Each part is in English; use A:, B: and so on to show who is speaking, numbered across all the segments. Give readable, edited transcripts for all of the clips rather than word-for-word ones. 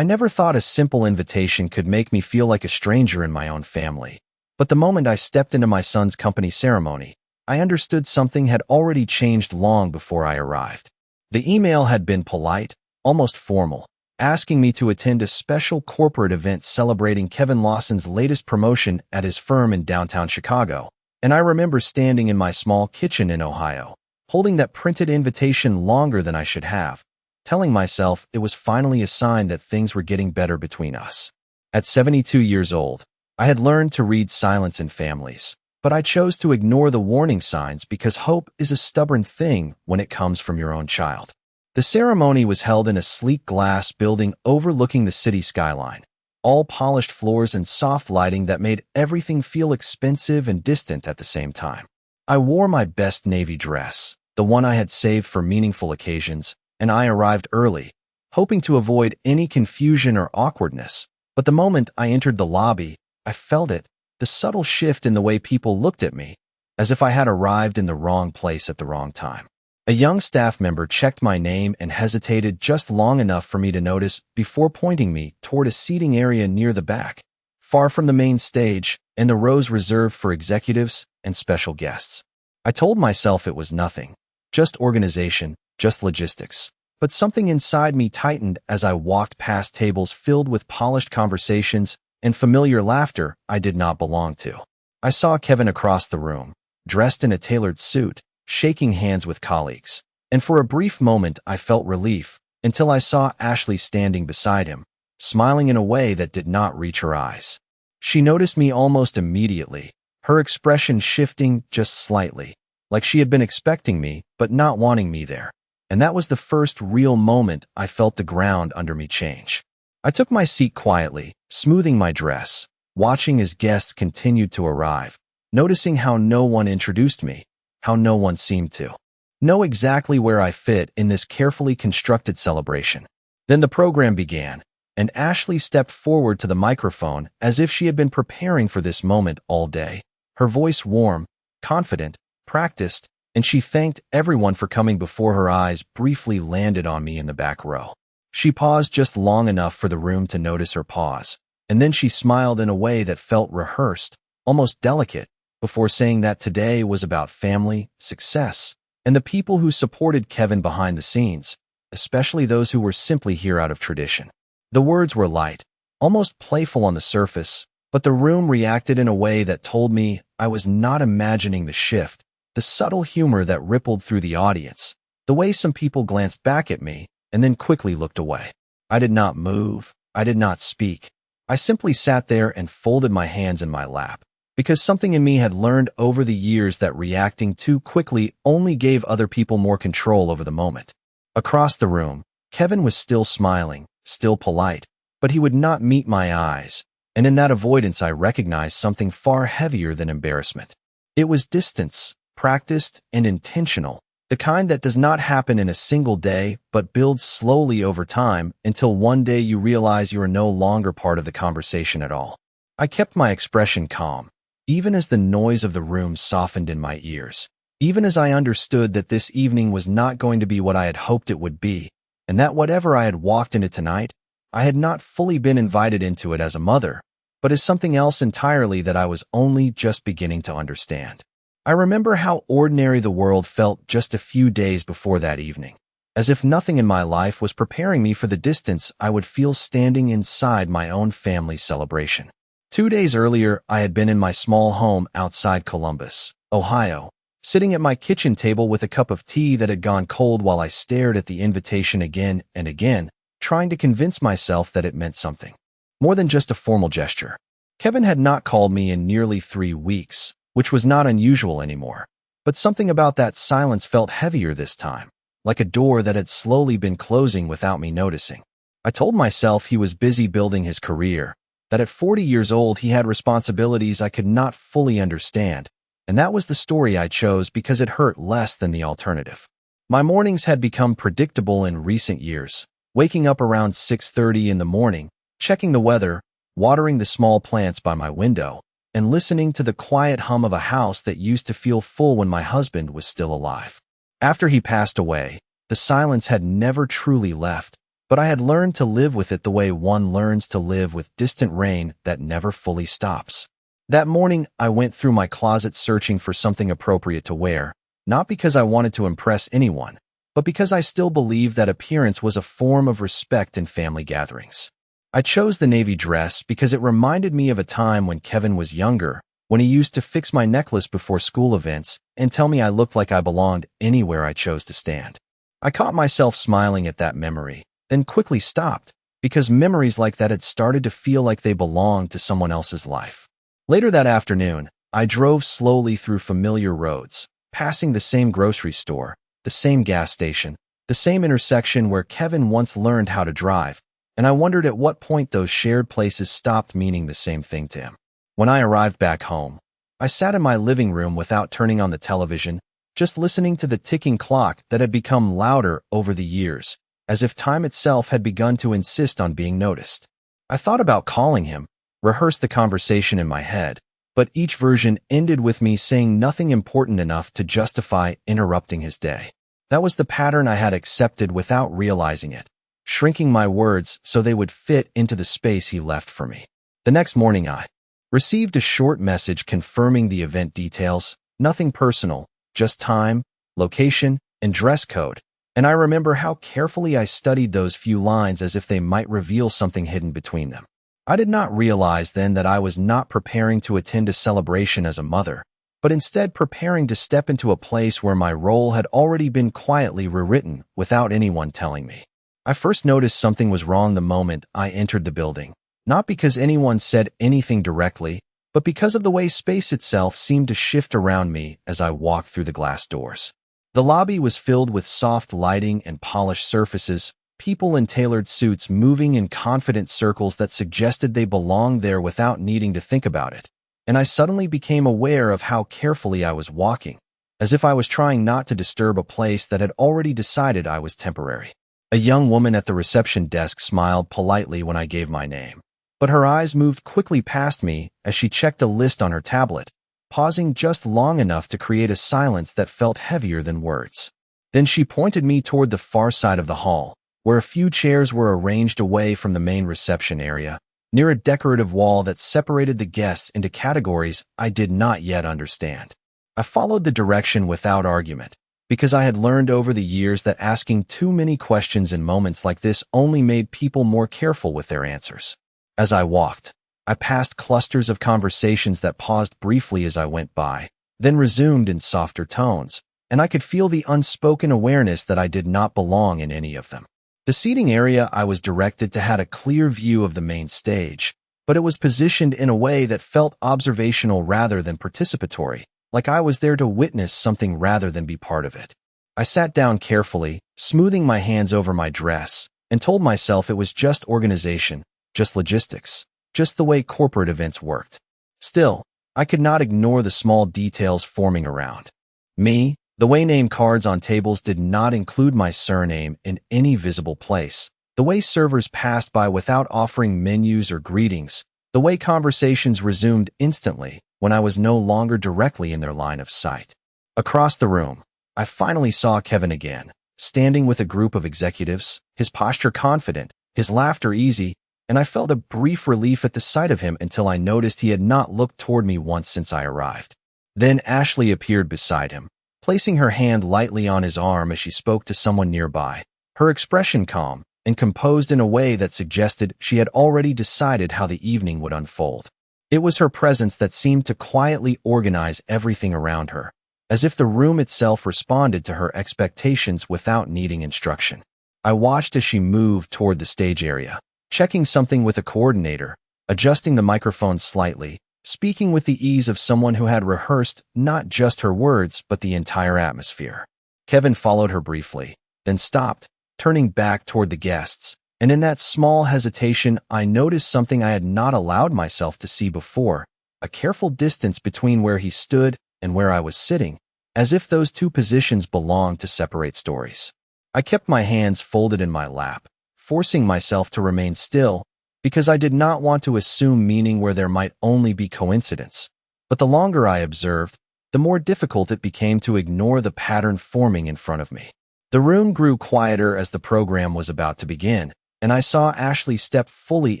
A: I never thought a simple invitation could make me feel like a stranger in my own family. But the moment I stepped into my son's company ceremony, I understood something had already changed long before I arrived. The email had been polite, almost formal, asking me to attend a special corporate event celebrating Kevin Lawson's latest promotion at his firm in downtown Chicago. And I remember standing in my small kitchen in Ohio, holding that printed invitation longer than I should have, telling myself it was finally a sign that things were getting better between us. At 72 years old, I had learned to read silence in families, but I chose to ignore the warning signs because hope is a stubborn thing when it comes from your own child. The ceremony was held in a sleek glass building overlooking the city skyline, all polished floors and soft lighting that made everything feel expensive and distant at the same time. I wore my best navy dress, the one I had saved for meaningful occasions, and I arrived early, hoping to avoid any confusion or awkwardness. But the moment I entered the lobby, I felt it, the subtle shift in the way people looked at me, as if I had arrived in the wrong place at the wrong time. A young staff member checked my name and hesitated just long enough for me to notice before pointing me toward a seating area near the back, far from the main stage and the rows reserved for executives and special guests. I told myself it was nothing, just organization, just logistics. But something inside me tightened as I walked past tables filled with polished conversations and familiar laughter I did not belong to. I saw Kevin across the room, dressed in a tailored suit, shaking hands with colleagues. And for a brief moment I felt relief, until I saw Ashley standing beside him, smiling in a way that did not reach her eyes. She noticed me almost immediately, her expression shifting just slightly, like she had been expecting me but not wanting me there. And that was the first real moment I felt the ground under me change. I took my seat quietly, smoothing my dress, watching as guests continued to arrive, noticing how no one introduced me, how no one seemed to know exactly where I fit in this carefully constructed celebration. Then the program began, and Ashley stepped forward to the microphone as if she had been preparing for this moment all day. Her voice warm, confident, practiced, and she thanked everyone for coming before her eyes briefly landed on me in the back row. She paused just long enough for the room to notice her pause, and then she smiled in a way that felt rehearsed, almost delicate, before saying that today was about family, success, and the people who supported Kevin behind the scenes, especially those who were simply here out of tradition. The words were light, almost playful on the surface, but the room reacted in a way that told me I was not imagining the shift, the subtle humor that rippled through the audience, the way some people glanced back at me and then quickly looked away. I did not move. I did not speak. I simply sat there and folded my hands in my lap, because something in me had learned over the years that reacting too quickly only gave other people more control over the moment. Across the room, Kevin was still smiling, still polite, but he would not meet my eyes, and in that avoidance I recognized something far heavier than embarrassment. It was distance, practiced and intentional, the kind that does not happen in a single day but builds slowly over time until one day you realize you are no longer part of the conversation at all. I kept my expression calm, even as the noise of the room softened in my ears, even as I understood that this evening was not going to be what I had hoped it would be, and that whatever I had walked into tonight, I had not fully been invited into it as a mother, but as something else entirely that I was only just beginning to understand. I remember how ordinary the world felt just a few days before that evening, as if nothing in my life was preparing me for the distance I would feel standing inside my own family celebration. 2 days earlier, I had been in my small home outside Columbus, Ohio, sitting at my kitchen table with a cup of tea that had gone cold while I stared at the invitation again and again, trying to convince myself that it meant something more than just a formal gesture. Kevin had not called me in nearly 3 weeks, which was not unusual anymore, but something about that silence felt heavier this time, like a door that had slowly been closing without me noticing. I told myself he was busy building his career, that at 40 years old he had responsibilities I could not fully understand, and that was the story I chose because it hurt less than the alternative. My mornings had become predictable in recent years, waking up around 6:30 in the morning, checking the weather, watering the small plants by my window, and listening to the quiet hum of a house that used to feel full when my husband was still alive. After he passed away, the silence had never truly left, but I had learned to live with it the way one learns to live with distant rain that never fully stops. That morning, I went through my closet searching for something appropriate to wear, not because I wanted to impress anyone, but because I still believed that appearance was a form of respect in family gatherings. I chose the navy dress because it reminded me of a time when Kevin was younger, when he used to fix my necklace before school events and tell me I looked like I belonged anywhere I chose to stand. I caught myself smiling at that memory, then quickly stopped, because memories like that had started to feel like they belonged to someone else's life. Later that afternoon, I drove slowly through familiar roads, passing the same grocery store, the same gas station, the same intersection where Kevin once learned how to drive, and I wondered at what point those shared places stopped meaning the same thing to him. When I arrived back home, I sat in my living room without turning on the television, just listening to the ticking clock that had become louder over the years, as if time itself had begun to insist on being noticed. I thought about calling him, rehearsed the conversation in my head, but each version ended with me saying nothing important enough to justify interrupting his day. That was the pattern I had accepted without realizing it, shrinking my words so they would fit into the space he left for me. The next morning I received a short message confirming the event details, nothing personal, just time, location, and dress code, and I remember how carefully I studied those few lines as if they might reveal something hidden between them. I did not realize then that I was not preparing to attend a celebration as a mother, but instead preparing to step into a place where my role had already been quietly rewritten without anyone telling me. I first noticed something was wrong the moment I entered the building, not because anyone said anything directly, but because of the way space itself seemed to shift around me as I walked through the glass doors. The lobby was filled with soft lighting and polished surfaces, people in tailored suits moving in confident circles that suggested they belonged there without needing to think about it. And I suddenly became aware of how carefully I was walking, as if I was trying not to disturb a place that had already decided I was temporary. A young woman at the reception desk smiled politely when I gave my name, but her eyes moved quickly past me as she checked a list on her tablet, pausing just long enough to create a silence that felt heavier than words. Then she pointed me toward the far side of the hall, where a few chairs were arranged away from the main reception area, near a decorative wall that separated the guests into categories I did not yet understand. I followed the direction without argument, because I had learned over the years that asking too many questions in moments like this only made people more careful with their answers. As I walked, I passed clusters of conversations that paused briefly as I went by, then resumed in softer tones, and I could feel the unspoken awareness that I did not belong in any of them. The seating area I was directed to had a clear view of the main stage, but it was positioned in a way that felt observational rather than participatory, like I was there to witness something rather than be part of it. I sat down carefully, smoothing my hands over my dress, and told myself it was just organization, just logistics, just the way corporate events worked. Still, I could not ignore the small details forming around me. The way name cards on tables did not include my surname in any visible place, the way servers passed by without offering menus or greetings, the way conversations resumed instantly when I was no longer directly in their line of sight. Across the room, I finally saw Kevin again, standing with a group of executives, his posture confident, his laughter easy, and I felt a brief relief at the sight of him until I noticed he had not looked toward me once since I arrived. Then Ashley appeared beside him, placing her hand lightly on his arm as she spoke to someone nearby, her expression calm and composed in a way that suggested she had already decided how the evening would unfold. It was her presence that seemed to quietly organize everything around her, as if the room itself responded to her expectations without needing instruction. I watched as she moved toward the stage area, checking something with a coordinator, adjusting the microphone slightly, speaking with the ease of someone who had rehearsed not just her words but the entire atmosphere. Kevin followed her briefly, then stopped, turning back toward the guests, and in that small hesitation I noticed something I had not allowed myself to see before, a careful distance between where he stood and where I was sitting, as if those two positions belonged to separate stories. I kept my hands folded in my lap, forcing myself to remain still, because I did not want to assume meaning where there might only be coincidence. But the longer I observed, the more difficult it became to ignore the pattern forming in front of me. The room grew quieter as the program was about to begin, and I saw Ashley step fully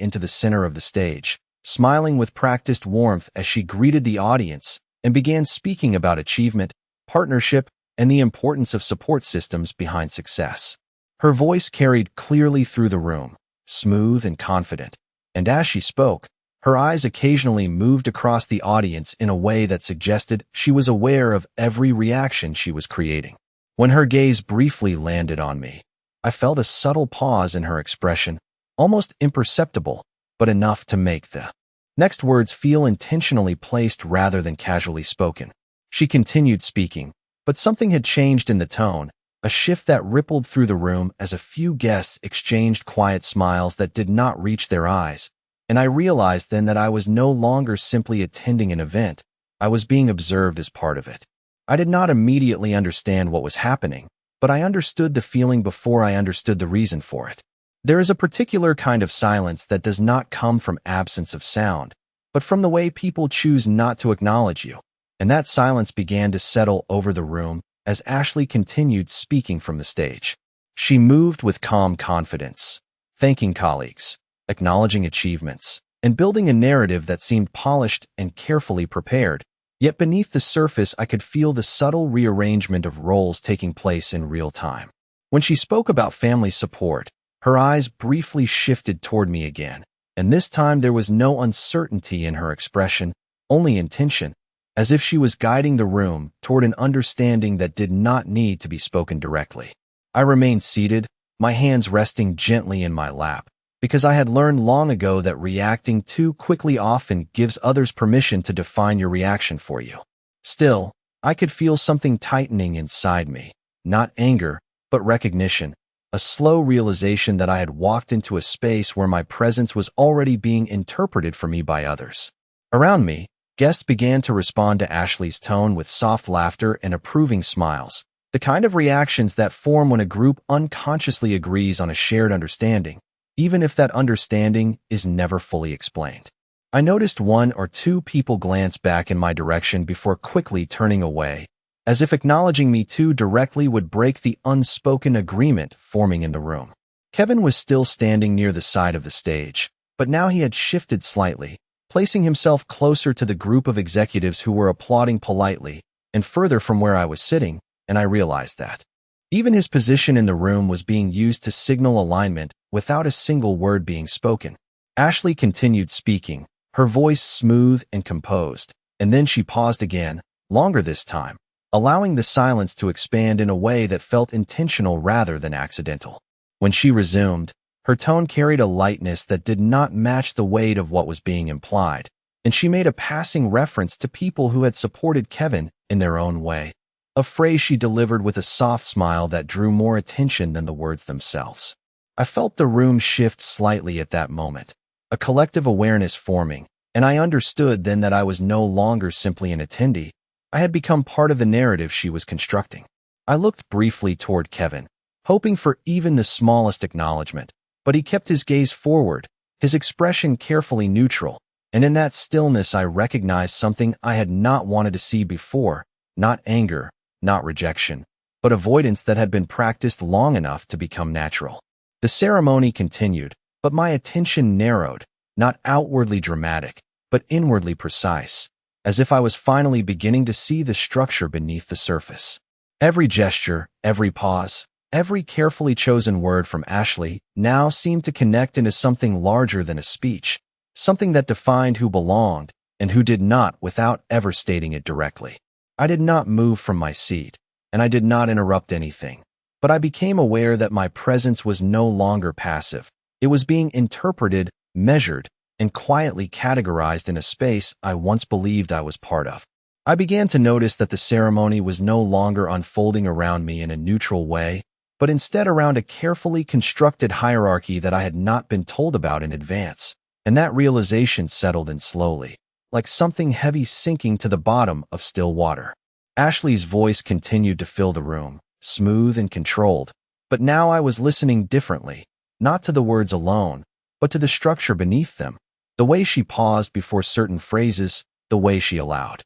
A: into the center of the stage, smiling with practiced warmth as she greeted the audience and began speaking about achievement, partnership, and the importance of support systems behind success. Her voice carried clearly through the room, smooth and confident, and as she spoke, her eyes occasionally moved across the audience in a way that suggested she was aware of every reaction she was creating. When her gaze briefly landed on me, I felt a subtle pause in her expression, almost imperceptible, but enough to make the next words feel intentionally placed rather than casually spoken. She continued speaking, but something had changed in the tone, a shift that rippled through the room as a few guests exchanged quiet smiles that did not reach their eyes, and I realized then that I was no longer simply attending an event, I was being observed as part of it. I did not immediately understand what was happening, but I understood the feeling before I understood the reason for it. There is a particular kind of silence that does not come from absence of sound, but from the way people choose not to acknowledge you, and that silence began to settle over the room as Ashley continued speaking from the stage. She moved with calm confidence, thanking colleagues, acknowledging achievements, and building a narrative that seemed polished and carefully prepared. Yet beneath the surface, I could feel the subtle rearrangement of roles taking place in real time. When she spoke about family support, her eyes briefly shifted toward me again, and this time there was no uncertainty in her expression, only intention, as if she was guiding the room toward an understanding that did not need to be spoken directly. I remained seated, my hands resting gently in my lap, because I had learned long ago that reacting too quickly often gives others permission to define your reaction for you. Still, I could feel something tightening inside me, not anger, but recognition, a slow realization that I had walked into a space where my presence was already being interpreted for me by others. Around me, guests began to respond to Ashley's tone with soft laughter and approving smiles, the kind of reactions that form when a group unconsciously agrees on a shared understanding, even if that understanding is never fully explained. I noticed one or two people glance back in my direction before quickly turning away, as if acknowledging me too directly would break the unspoken agreement forming in the room. Kevin was still standing near the side of the stage, but now he had shifted slightly, placing himself closer to the group of executives who were applauding politely and further from where I was sitting, and I realized that. Even his position in the room was being used to signal alignment without a single word being spoken. Ashley continued speaking, her voice smooth and composed, and then she paused again, longer this time, allowing the silence to expand in a way that felt intentional rather than accidental. When she resumed, her tone carried a lightness that did not match the weight of what was being implied, and she made a passing reference to people who had supported Kevin in their own way, a phrase she delivered with a soft smile that drew more attention than the words themselves. I felt the room shift slightly at that moment, a collective awareness forming, and I understood then that I was no longer simply an attendee. I had become part of the narrative she was constructing. I looked briefly toward Kevin, hoping for even the smallest acknowledgement, but he kept his gaze forward, his expression carefully neutral, and in that stillness I recognized something I had not wanted to see before, not anger, not rejection, but avoidance that had been practiced long enough to become natural. The ceremony continued, but my attention narrowed, not outwardly dramatic, but inwardly precise, as if I was finally beginning to see the structure beneath the surface. Every gesture, every pause, every carefully chosen word from Ashley now seemed to connect into something larger than a speech, something that defined who belonged and who did not without ever stating it directly. I did not move from my seat, and I did not interrupt anything, but I became aware that my presence was no longer passive. It was being interpreted, measured, and quietly categorized in a space I once believed I was part of. I began to notice that the ceremony was no longer unfolding around me in a neutral way, but instead around a carefully constructed hierarchy that I had not been told about in advance, and that realization settled in slowly, like something heavy sinking to the bottom of still water. Ashley's voice continued to fill the room, smooth and controlled, but now I was listening differently, not to the words alone, but to the structure beneath them, the way she paused before certain phrases, the way she allowed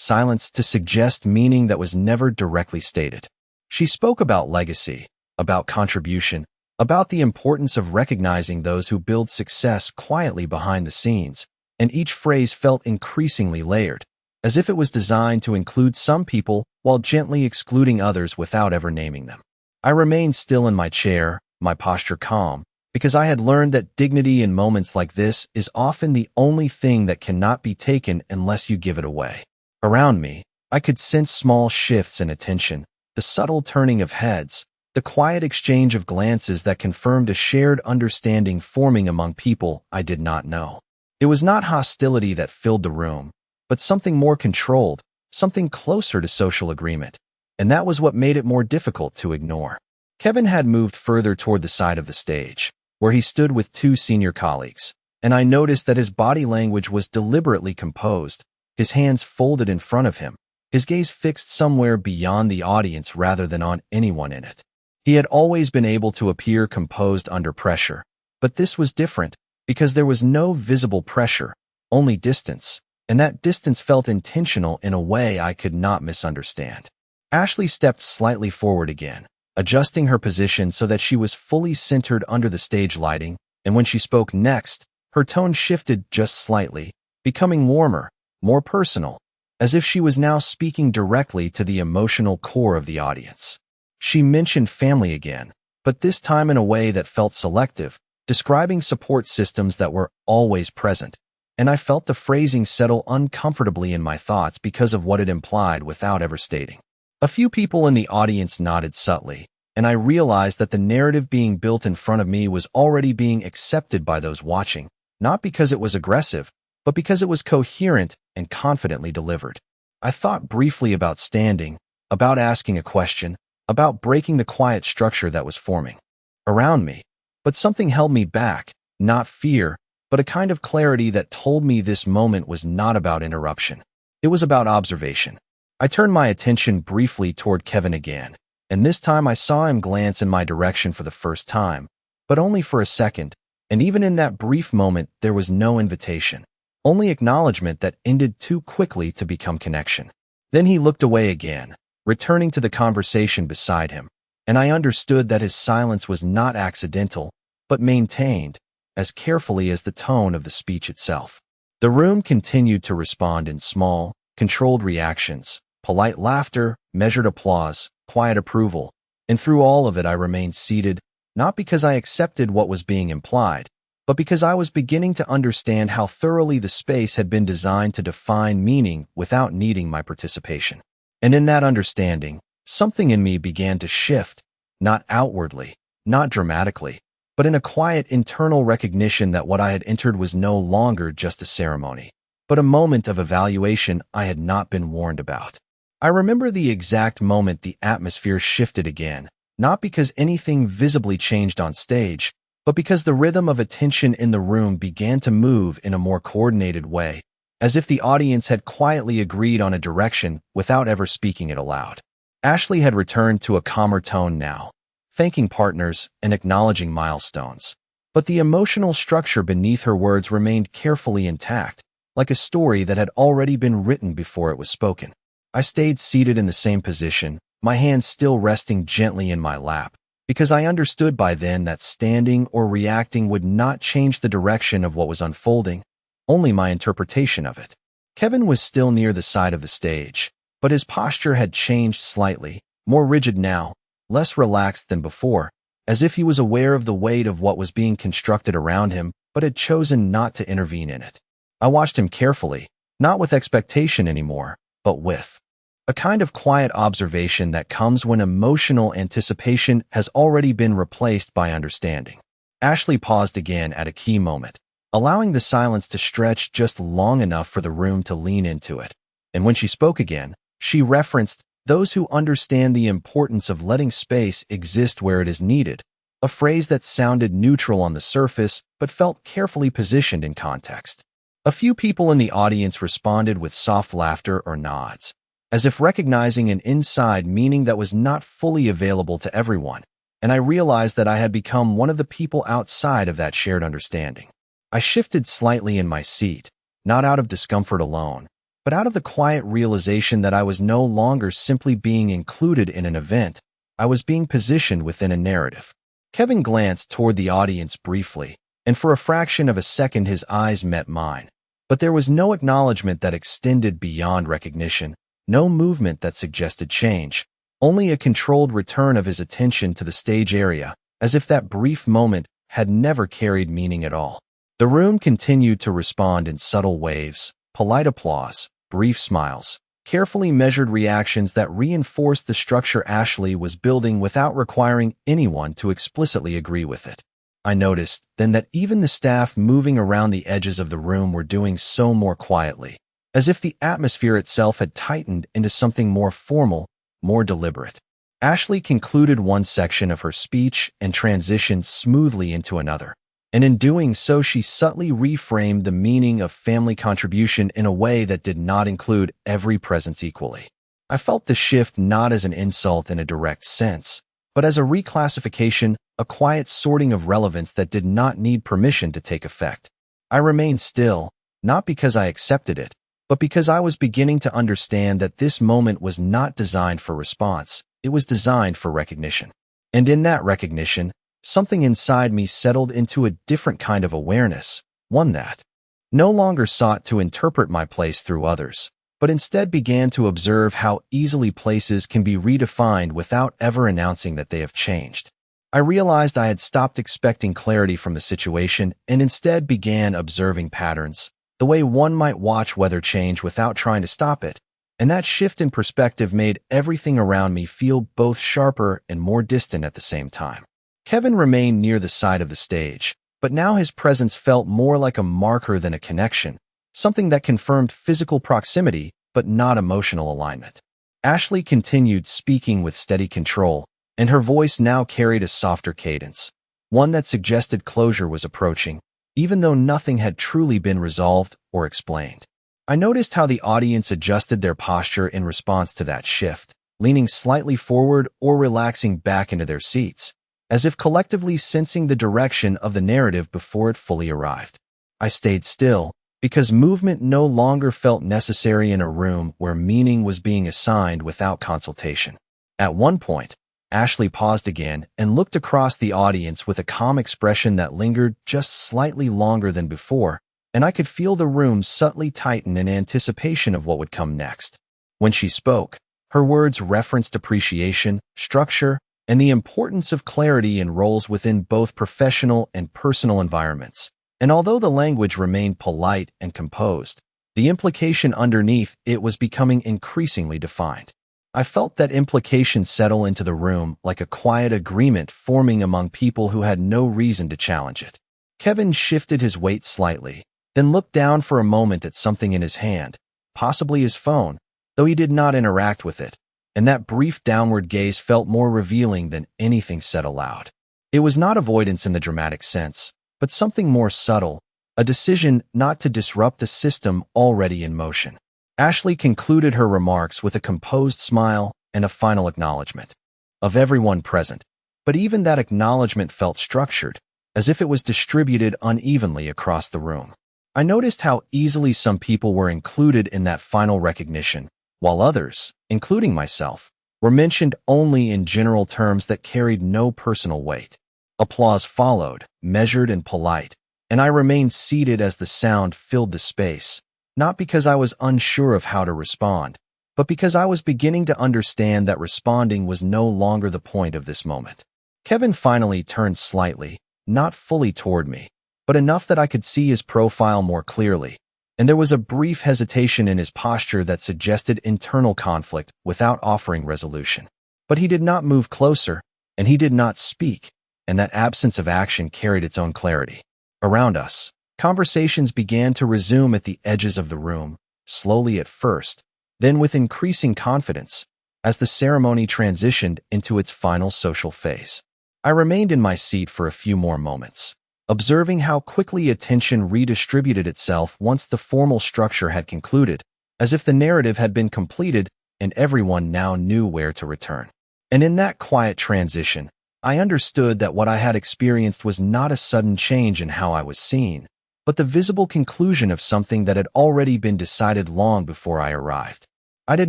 A: silence to suggest meaning that was never directly stated. She spoke about legacy, about contribution, about the importance of recognizing those who build success quietly behind the scenes, and each phrase felt increasingly layered, as if it was designed to include some people while gently excluding others without ever naming them. I remained still in my chair, my posture calm, because I had learned that dignity in moments like this is often the only thing that cannot be taken unless you give it away. Around me, I could sense small shifts in attention, the subtle turning of heads, the quiet exchange of glances that confirmed a shared understanding forming among people I did not know. It was not hostility that filled the room, but something more controlled, something closer to social agreement, and that was what made it more difficult to ignore. Kevin had moved further toward the side of the stage, where he stood with two senior colleagues, and I noticed that his body language was deliberately composed, his hands folded in front of him, his gaze fixed somewhere beyond the audience rather than on anyone in it. He had always been able to appear composed under pressure, but this was different because there was no visible pressure, only distance, and that distance felt intentional in a way I could not misunderstand. Ashley stepped slightly forward again, adjusting her position so that she was fully centered under the stage lighting, and when she spoke next, her tone shifted just slightly, becoming warmer, more personal, as if she was now speaking directly to the emotional core of the audience. She mentioned family again, but this time in a way that felt selective, describing support systems that were always present, and I felt the phrasing settle uncomfortably in my thoughts because of what it implied without ever stating. A few people in the audience nodded subtly, and I realized that the narrative being built in front of me was already being accepted by those watching, not because it was aggressive, but because it was coherent and confidently delivered. I thought briefly about standing, about asking a question, about breaking the quiet structure that was forming around me, but something held me back, not fear, but a kind of clarity that told me this moment was not about interruption. It was about observation. I turned my attention briefly toward Kevin again, and this time I saw him glance in my direction for the first time, but only for a second, and even in that brief moment there was no invitation, only acknowledgement that ended too quickly to become connection. Then he looked away again, returning to the conversation beside him, and I understood that his silence was not accidental, but maintained, as carefully as the tone of the speech itself. The room continued to respond in small, controlled reactions, polite laughter, measured applause, quiet approval, and through all of it I remained seated, not because I accepted what was being implied, but because I was beginning to understand how thoroughly the space had been designed to define meaning without needing my participation. And in that understanding, something in me began to shift, not outwardly, not dramatically, but in a quiet internal recognition that what I had entered was no longer just a ceremony, but a moment of evaluation I had not been warned about. I remember the exact moment the atmosphere shifted again, not because anything visibly changed on stage, but because the rhythm of attention in the room began to move in a more coordinated way, as if the audience had quietly agreed on a direction without ever speaking it aloud. Ashley had returned to a calmer tone now, thanking partners and acknowledging milestones. But the emotional structure beneath her words remained carefully intact, like a story that had already been written before it was spoken. I stayed seated in the same position, my hands still resting gently in my lap, because I understood by then that standing or reacting would not change the direction of what was unfolding, only my interpretation of it. Kevin was still near the side of the stage, but his posture had changed slightly, more rigid now, less relaxed than before, as if he was aware of the weight of what was being constructed around him, but had chosen not to intervene in it. I watched him carefully, not with expectation anymore, but with a kind of quiet observation that comes when emotional anticipation has already been replaced by understanding. Ashley paused again at a key moment, allowing the silence to stretch just long enough for the room to lean into it. And when she spoke again, she referenced those who understand the importance of letting space exist where it is needed, a phrase that sounded neutral on the surface but felt carefully positioned in context. A few people in the audience responded with soft laughter or nods, as if recognizing an inside meaning that was not fully available to everyone, and I realized that I had become one of the people outside of that shared understanding. I shifted slightly in my seat, not out of discomfort alone, but out of the quiet realization that I was no longer simply being included in an event, I was being positioned within a narrative. Kevin glanced toward the audience briefly, and for a fraction of a second his eyes met mine. But there was no acknowledgement that extended beyond recognition, no movement that suggested change, only a controlled return of his attention to the stage area, as if that brief moment had never carried meaning at all. The room continued to respond in subtle waves, polite applause, brief smiles, carefully measured reactions that reinforced the structure Ashley was building without requiring anyone to explicitly agree with it. I noticed then that even the staff moving around the edges of the room were doing so more quietly, as if the atmosphere itself had tightened into something more formal, more deliberate. Ashley concluded one section of her speech and transitioned smoothly into another, and in doing so she subtly reframed the meaning of family contribution in a way that did not include every presence equally. I felt the shift not as an insult in a direct sense, but as a reclassification, a quiet sorting of relevance that did not need permission to take effect. I remained still, not because I accepted it, but because I was beginning to understand that this moment was not designed for response, it was designed for recognition. And in that recognition, something inside me settled into a different kind of awareness, one that no longer sought to interpret my place through others, but instead began to observe how easily places can be redefined without ever announcing that they have changed. I realized I had stopped expecting clarity from the situation and instead began observing patterns, the way one might watch weather change without trying to stop it. And that shift in perspective made everything around me feel both sharper and more distant at the same time. Kevin remained near the side of the stage, but now his presence felt more like a marker than a connection, something that confirmed physical proximity but not emotional alignment. Ashley continued speaking with steady control, and her voice now carried a softer cadence, one that suggested closure was approaching, even though nothing had truly been resolved or explained. I noticed how the audience adjusted their posture in response to that shift, leaning slightly forward or relaxing back into their seats, as if collectively sensing the direction of the narrative before it fully arrived. I stayed still, because movement no longer felt necessary in a room where meaning was being assigned without consultation. At one point, Ashley paused again and looked across the audience with a calm expression that lingered just slightly longer than before, and I could feel the room subtly tighten in anticipation of what would come next. When she spoke, her words referenced appreciation, structure, and the importance of clarity in roles within both professional and personal environments. And although the language remained polite and composed, the implication underneath it was becoming increasingly defined. I felt that implication settle into the room like a quiet agreement forming among people who had no reason to challenge it. Kevin shifted his weight slightly, then looked down for a moment at something in his hand, possibly his phone, though he did not interact with it, and that brief downward gaze felt more revealing than anything said aloud. It was not avoidance in the dramatic sense, but something more subtle, a decision not to disrupt a system already in motion. Ashley concluded her remarks with a composed smile and a final acknowledgement of everyone present, but even that acknowledgement felt structured, as if it was distributed unevenly across the room. I noticed how easily some people were included in that final recognition, while others, including myself, were mentioned only in general terms that carried no personal weight. Applause followed, measured and polite, and I remained seated as the sound filled the space, not because I was unsure of how to respond, but because I was beginning to understand that responding was no longer the point of this moment. Kevin finally turned slightly, not fully toward me, but enough that I could see his profile more clearly, and there was a brief hesitation in his posture that suggested internal conflict without offering resolution. But he did not move closer, and he did not speak, and that absence of action carried its own clarity. Around us, conversations began to resume at the edges of the room, slowly at first, then with increasing confidence, as the ceremony transitioned into its final social phase. I remained in my seat for a few more moments, observing how quickly attention redistributed itself once the formal structure had concluded, as if the narrative had been completed and everyone now knew where to return. And in that quiet transition, I understood that what I had experienced was not a sudden change in how I was seen, but the visible conclusion of something that had already been decided long before I arrived. I did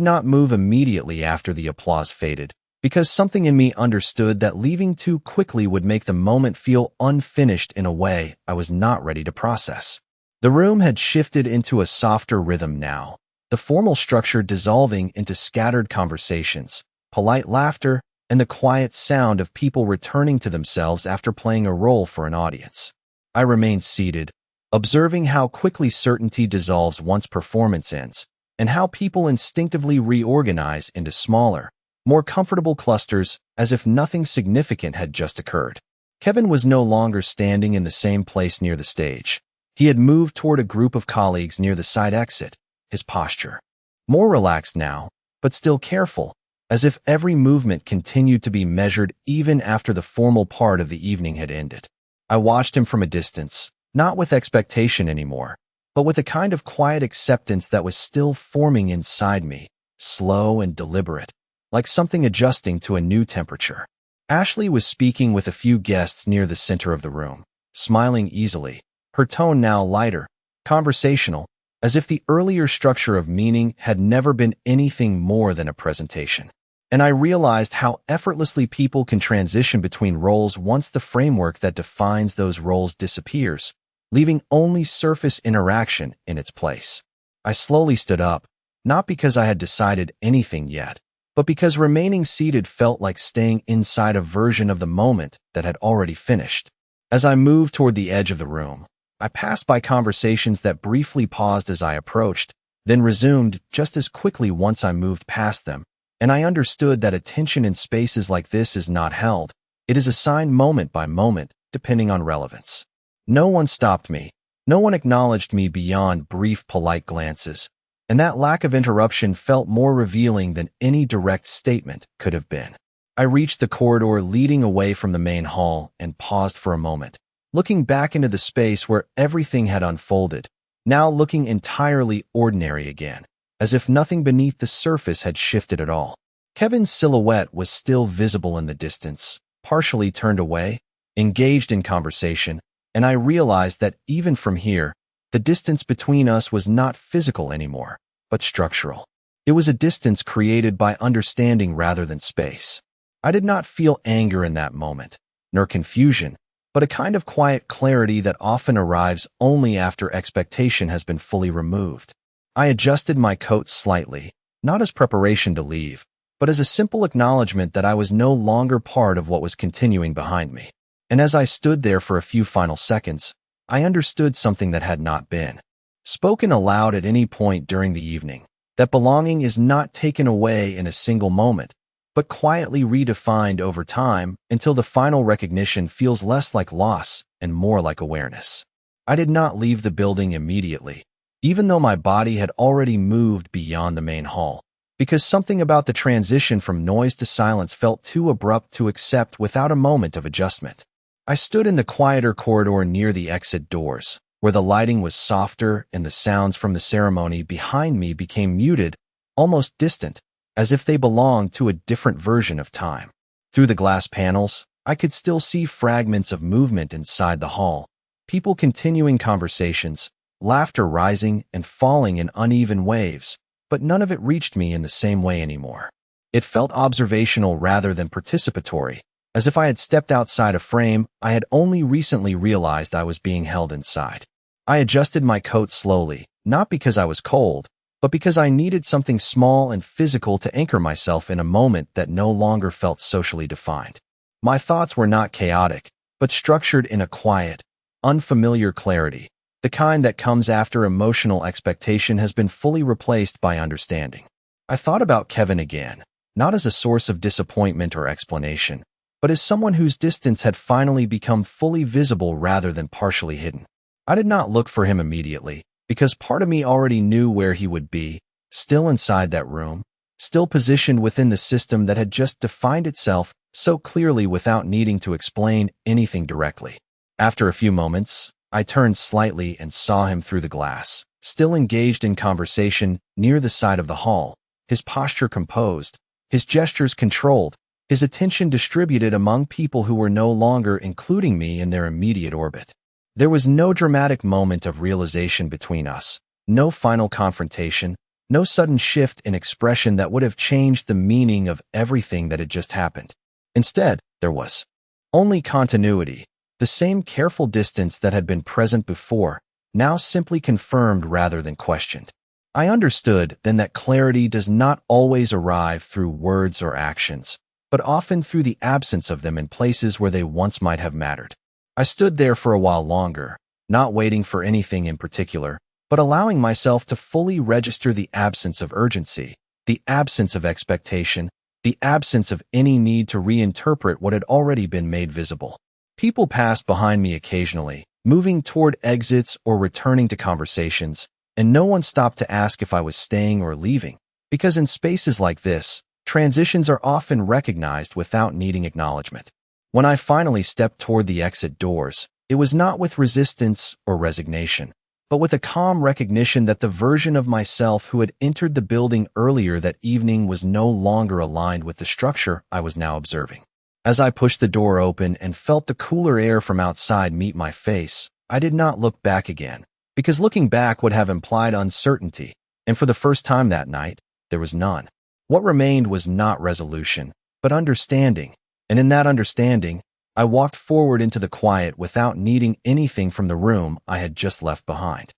A: not move immediately after the applause faded, because something in me understood that leaving too quickly would make the moment feel unfinished in a way I was not ready to process. The room had shifted into a softer rhythm now, the formal structure dissolving into scattered conversations, polite laughter, and the quiet sound of people returning to themselves after playing a role for an audience. I remained seated, observing how quickly certainty dissolves once performance ends, and how people instinctively reorganize into smaller, more comfortable clusters as if nothing significant had just occurred. Kevin was no longer standing in the same place near the stage. He had moved toward a group of colleagues near the side exit, his posture more relaxed now, but still careful, as if every movement continued to be measured even after the formal part of the evening had ended. I watched him from a distance, not with expectation anymore, but with a kind of quiet acceptance that was still forming inside me, slow and deliberate, like something adjusting to a new temperature. Ashley was speaking with a few guests near the center of the room, smiling easily, her tone now lighter, conversational, as if the earlier structure of meaning had never been anything more than a presentation. And I realized how effortlessly people can transition between roles once the framework that defines those roles disappears, leaving only surface interaction in its place. I slowly stood up, not because I had decided anything yet, but because remaining seated felt like staying inside a version of the moment that had already finished. As I moved toward the edge of the room, I passed by conversations that briefly paused as I approached, then resumed just as quickly once I moved past them, and I understood that attention in spaces like this is not held. It is assigned moment by moment, depending on relevance. No one stopped me. No one acknowledged me beyond brief, polite glances, and that lack of interruption felt more revealing than any direct statement could have been. I reached the corridor leading away from the main hall and paused for a moment, looking back into the space where everything had unfolded, now looking entirely ordinary again, as if nothing beneath the surface had shifted at all. Kevin's silhouette was still visible in the distance, partially turned away, engaged in conversation, and I realized that even from here, the distance between us was not physical anymore, but structural. It was a distance created by understanding rather than space. I did not feel anger in that moment, nor confusion, but a kind of quiet clarity that often arrives only after expectation has been fully removed. I adjusted my coat slightly, not as preparation to leave, but as a simple acknowledgement that I was no longer part of what was continuing behind me. And as I stood there for a few final seconds, I understood something that had not been spoken aloud at any point during the evening, that belonging is not taken away in a single moment, but quietly redefined over time until the final recognition feels less like loss and more like awareness. I did not leave the building immediately, even though my body had already moved beyond the main hall, because something about the transition from noise to silence felt too abrupt to accept without a moment of adjustment. I stood in the quieter corridor near the exit doors, where the lighting was softer and the sounds from the ceremony behind me became muted, almost distant, as if they belonged to a different version of time. Through the glass panels, I could still see fragments of movement inside the hall, people continuing conversations, laughter rising and falling in uneven waves, but none of it reached me in the same way anymore. It felt observational rather than participatory, as if I had stepped outside a frame I had only recently realized I was being held inside. I adjusted my coat slowly, not because I was cold, but because I needed something small and physical to anchor myself in a moment that no longer felt socially defined. My thoughts were not chaotic, but structured in a quiet, unfamiliar clarity, the kind that comes after emotional expectation has been fully replaced by understanding. I thought about Kevin again, not as a source of disappointment or explanation, but as someone whose distance had finally become fully visible rather than partially hidden. I did not look for him immediately, because part of me already knew where he would be, still inside that room, still positioned within the system that had just defined itself so clearly without needing to explain anything directly. After a few moments, I turned slightly and saw him through the glass, still engaged in conversation near the side of the hall, his posture composed, his gestures controlled, his attention distributed among people who were no longer including me in their immediate orbit. There was no dramatic moment of realization between us, no final confrontation, No sudden shift in expression that would have changed the meaning of everything that had just happened. Instead, there was only continuity, the same careful distance that had been present before, now simply confirmed rather than questioned. I understood then that clarity does not always arrive through words or actions, but often through the absence of them in places where they once might have mattered. I stood there for a while longer, not waiting for anything in particular, but allowing myself to fully register the absence of urgency, the absence of expectation, the absence of any need to reinterpret what had already been made visible. People passed behind me occasionally, moving toward exits or returning to conversations, and no one stopped to ask if I was staying or leaving, because in spaces like this, transitions are often recognized without needing acknowledgement. When I finally stepped toward the exit doors, it was not with resistance or resignation, but with a calm recognition that the version of myself who had entered the building earlier that evening was no longer aligned with the structure I was now observing. As I pushed the door open and felt the cooler air from outside meet my face, I did not look back again, because looking back would have implied uncertainty, and for the first time that night, there was none. What remained was not resolution, but understanding, and in that understanding, I walked forward into the quiet without needing anything from the room I had just left behind.